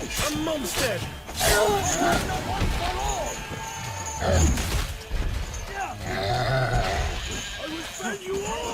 A monster! I will send you all!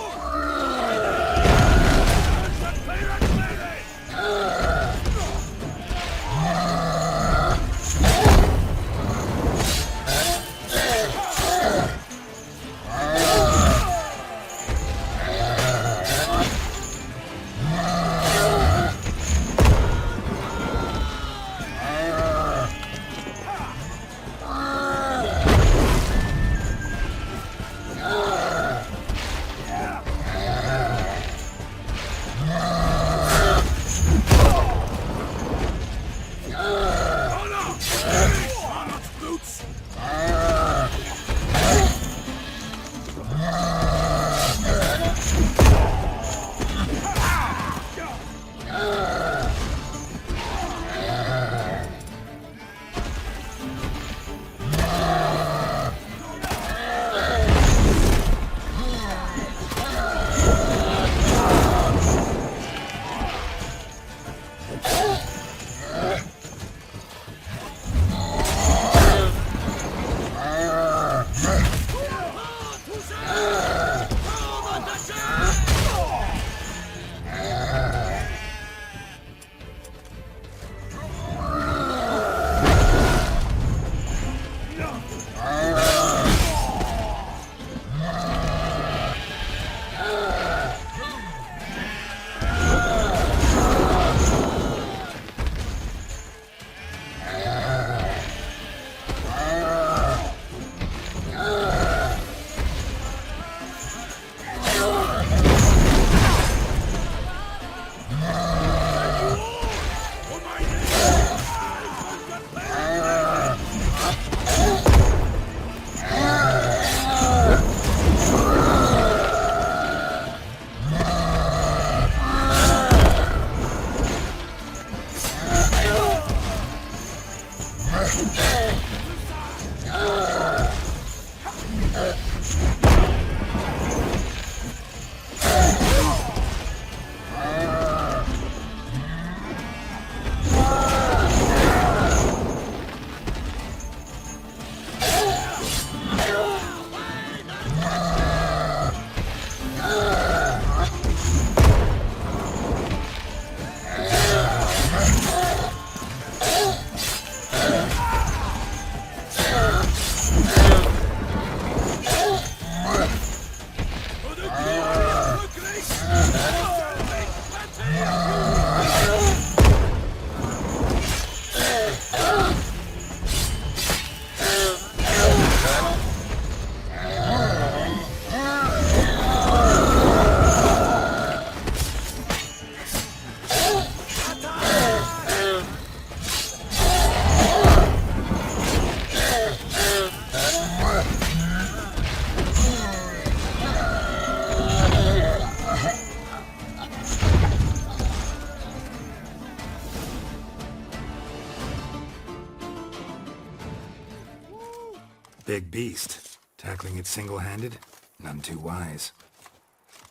Big beast. Tackling it single-handed? None too wise.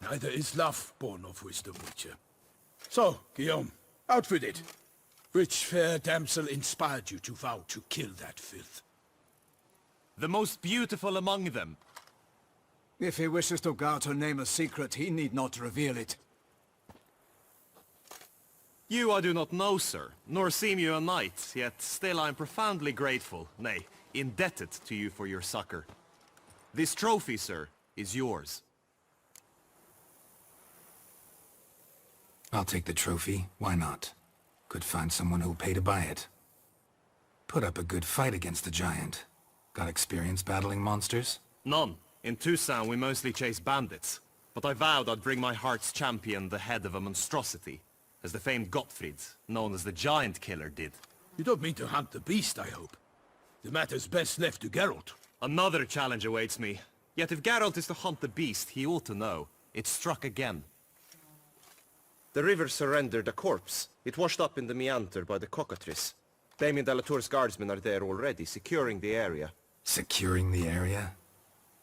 Neither is love born of wisdom, Witcher. So, Guillaume, out with it. Which fair damsel inspired you to vow to kill that filth? The most beautiful among them. If he wishes to guard her name a secret, he need not reveal it. You I do not know, sir, nor seem you a knight, yet still I am profoundly grateful, nay, indebted to you for your succor. This trophy, sir, is yours. I'll take the trophy. Why not? Could find someone who'll pay to buy it. Put up a good fight against the giant. Got experience battling monsters? None. In Toussaint we mostly chase bandits. But I vowed I'd bring my heart's champion the head of a monstrosity, as the famed Gottfried, known as the Giant Killer, did. You don't mean to hunt the beast, I hope. The matter's best left to Geralt. Another challenge awaits me. Yet if Geralt is to hunt the beast, he ought to know. It struck again. The river surrendered a corpse. It washed up in the meander by the cockatrice. Damien de la Tour's guardsmen are there already, securing the area. Securing the area?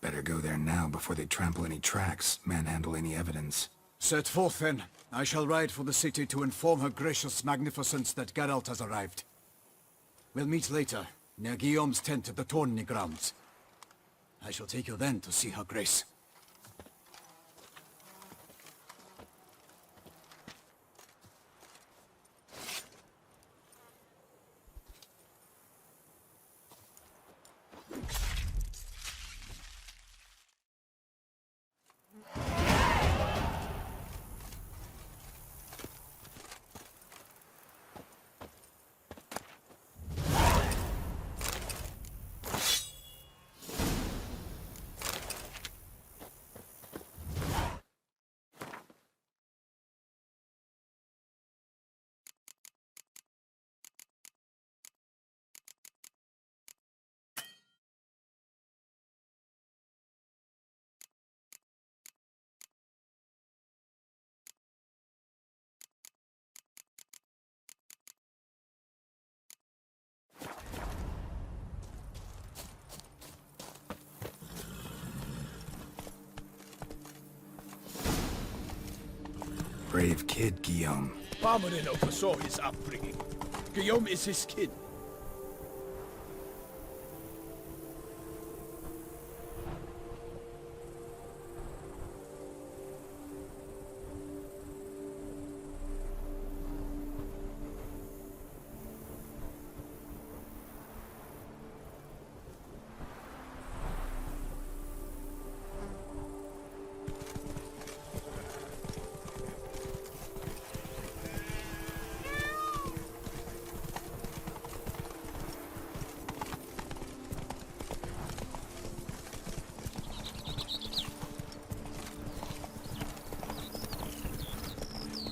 Better go there now before they trample any tracks, manhandle any evidence. Set forth then. I shall ride for the city to inform her gracious magnificence that Geralt has arrived. We'll meet later, near Guillaume's tent at the tourney grounds. I shall take you then to see her grace. Brave kid, Guillaume. Parmanin oversaw his upbringing. Guillaume is his kin.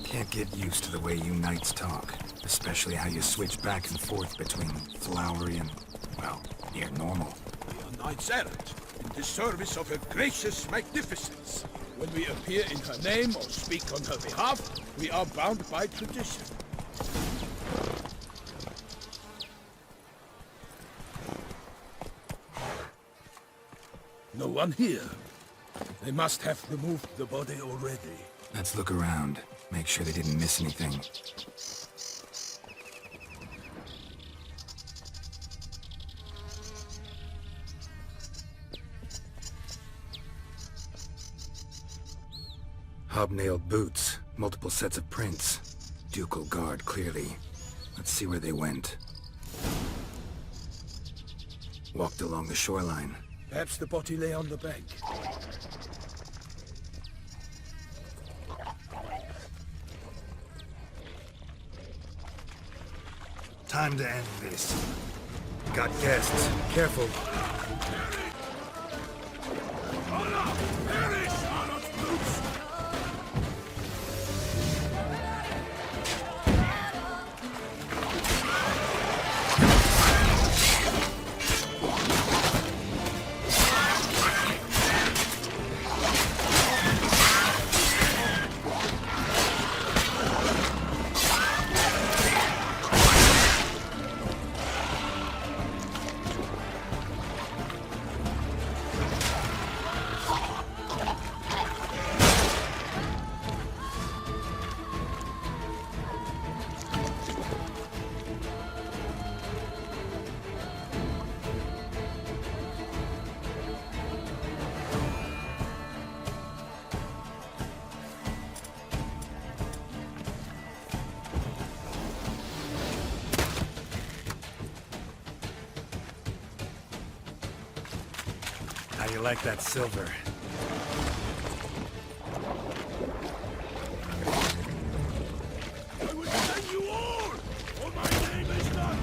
Can't get used to the way you knights talk, especially how you switch back and forth between flowery and, well, near normal. We are knights errant, in the service of her gracious magnificence. When we appear in her name or speak on her behalf, we are bound by tradition. No one here. They must have removed the body already. Let's look around, make sure they didn't miss anything. Hobnailed boots, multiple sets of prints. Ducal guard, clearly. Let's see where they went. Walked along the shoreline. Perhaps the body lay on the bank. Time to end this. Got guests. Careful. How do you like that silver? I will send you all, for my name is not.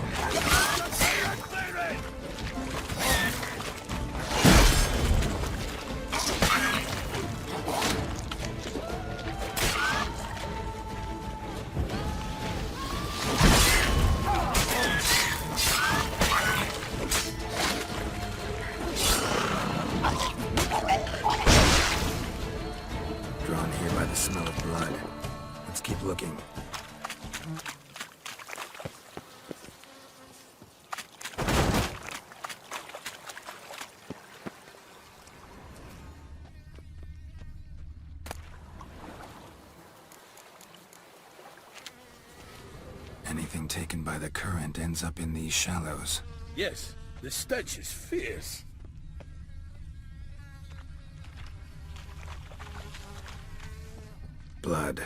Drawn here by the smell of blood. Let's keep looking. taken by the current ends up in these shallows. Yes, the stench is fierce. Blood.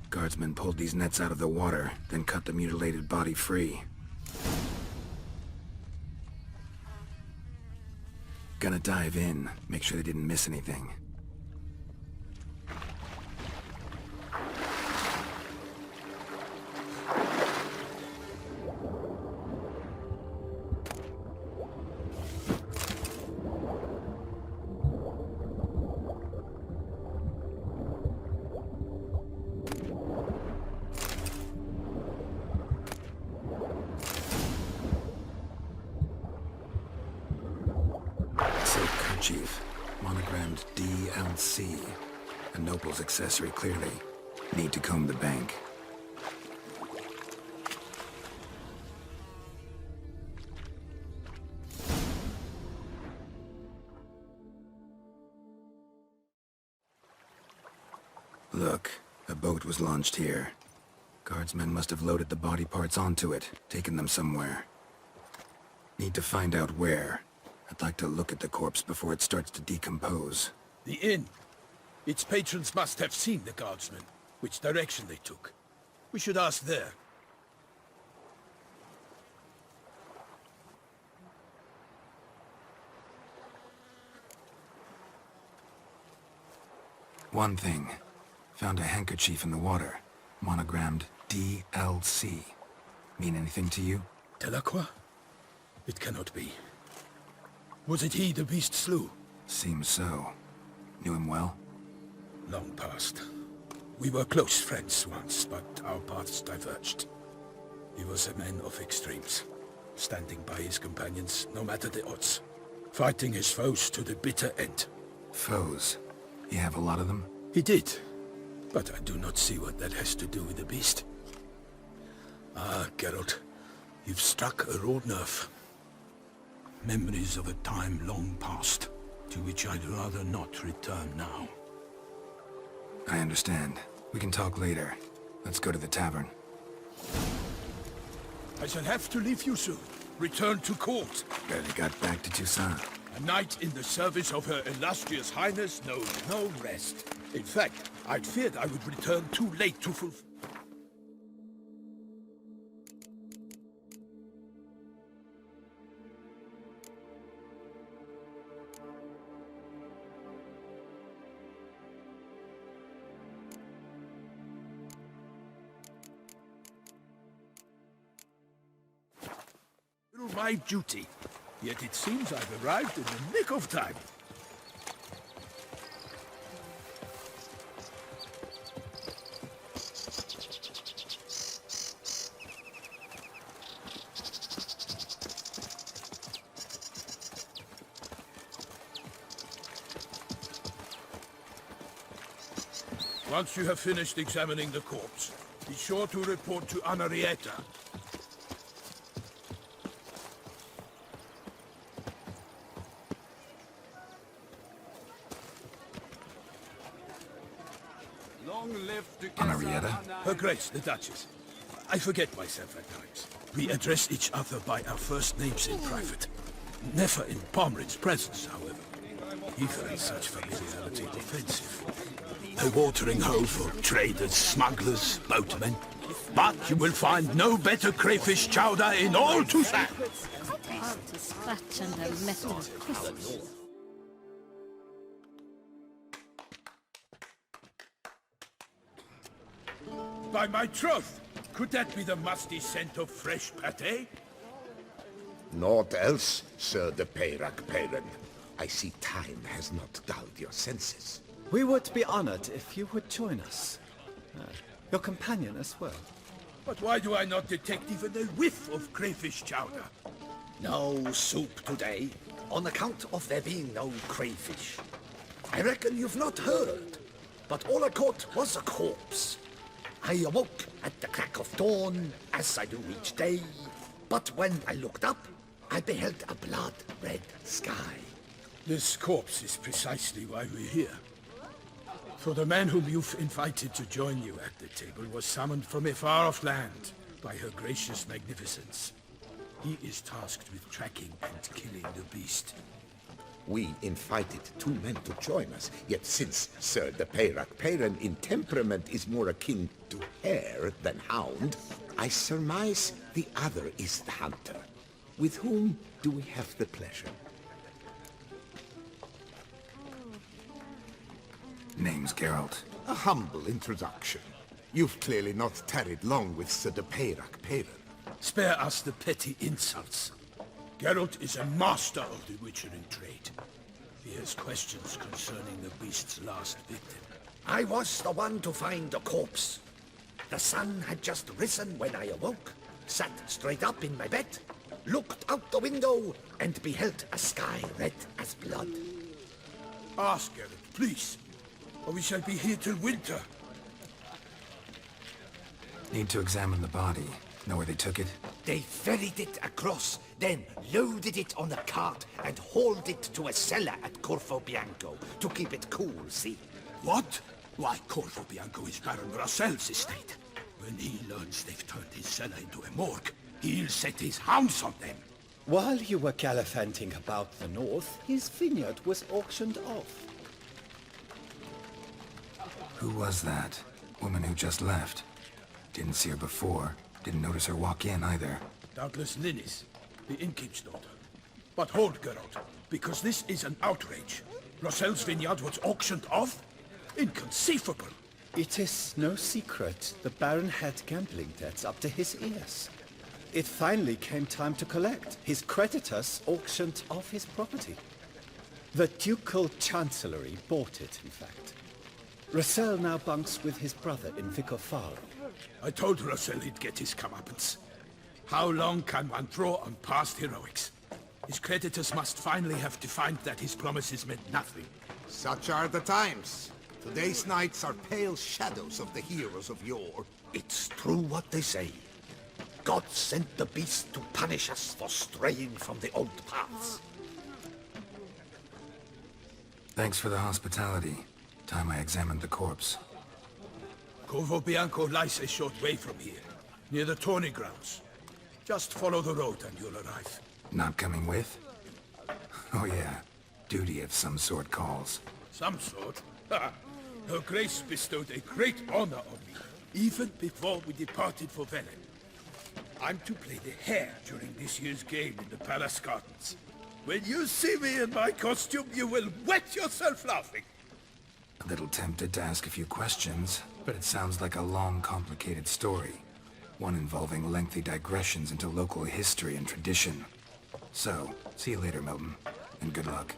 Guardsmen pulled these nets out of the water, then cut the mutilated body free. Gonna dive in, make sure they didn't miss anything. Chief, monogrammed DLC. A noble's accessory, clearly. Need to comb the bank. Look, a boat was launched here. Guardsmen must have loaded the body parts onto it, taken them somewhere. Need to find out where. I'd like to look at the corpse before it starts to decompose. The inn. Its patrons must have seen the guardsmen, which direction they took. We should ask there. One thing. Found a handkerchief in the water. Monogrammed DLC. Mean anything to you? Delacroix? It cannot be. Was it he the beast slew? Seems so. Knew him well? Long past. We were close friends once, but our paths diverged. He was a man of extremes, standing by his companions no matter the odds, fighting his foes to the bitter end. Foes? You have a lot of them? He did, but I do not see what that has to do with the beast. Ah, Geralt, you've struck a raw nerve. Memories of a time long past, to which I'd rather not return now. I understand. We can talk later. Let's go to the tavern. I shall have to leave you soon. Return to court. Barely got back to Toussaint. A knight in the service of Her Illustrious Highness knows no rest. In fact, I'd feared I would return too late to fulfill... my duty. Yet it seems I've arrived in the nick of time. Once you have finished examining the corpse, be sure to report to Anarietta. Anarietta? Her Grace, the Duchess. I forget myself at times. We address each other by our first names in private. Never in Pomerin's presence, however. He finds such familiarity offensive. A watering hole for traders, smugglers, boatmen. But you will find no better crayfish chowder in all Toussaint. Allt är skratchande metal crisps. By my troth, could that be the musty scent of fresh pâté? Naught else, Sir de Peyrac Peyren. I see time has not dulled your senses. We would be honored if you would join us. Your companion as well. But why do I not detect even a whiff of crayfish chowder? No soup today, on account of there being no crayfish. I reckon you've not heard, but all I caught was a corpse. I awoke at the crack of dawn, as I do each day, but when I looked up, I beheld a blood-red sky. This corpse is precisely why we're here. For the man whom you've invited to join you at the table was summoned from a far-off land, by her gracious magnificence. He is tasked with tracking and killing the beast. We invited 2 men to join us, yet since Sir the Peyrac Peyren in temperament is more akin to hare than hound, I surmise the other is the hunter. With whom do we have the pleasure? Name's Geralt. A humble introduction. You've clearly not tarried long with Sir the Peyrac Peyren. Spare us the petty insults. Geralt is a master of the witchering trade. He has questions concerning the beast's last victim. I was the one to find the corpse. The sun had just risen when I awoke, sat straight up in my bed, looked out the window, and beheld a sky red as blood. Ask Geralt, please, or we shall be here till winter. Need to examine the body. Know where they took it? They ferried it across, then loaded it on a cart and hauled it to a cellar at Corvo Bianco to keep it cool, see? What? Why, Corvo Bianco is Baron Rossel's estate. When he learns they've turned his cellar into a morgue, he'll set his hounds on them. While you were gallivanting about the north, his vineyard was auctioned off. Who was that? Woman who just left. Didn't see her before. Didn't notice her walk in either. Doubtless Linnis, the innkeep's daughter. But hold, Geralt, because this is an outrage. Rossel's vineyard was auctioned off? Inconceivable! It is no secret the Baron had gambling debts up to his ears. It finally came time to collect. His creditors auctioned off his property. The Ducal Chancellery bought it, in fact. Rossel now bunks with his brother in Vicofaro. I told Rossel he'd get his comeuppance. How long can one draw on past heroics? His creditors must finally have to find that his promises meant nothing. Such are the times. Today's knights are pale shadows of the heroes of yore. It's true what they say. God sent the beast to punish us for straying from the old paths. Thanks for the hospitality. Time I examined the corpse. Corvo Bianco lies a short way from here, near the tourney grounds. Just follow the road and you'll arrive. Not coming with? Oh yeah. Duty of some sort calls. Some sort? Ha! Her Grace bestowed a great honor on me, even before we departed for Velen. I'm to play the hare during this year's game in the palace gardens. When you see me in my costume, you will wet yourself laughing. A little tempted to ask a few questions, but it sounds like a long, complicated story. One involving lengthy digressions into local history and tradition. So, see you later, Milton, and good luck.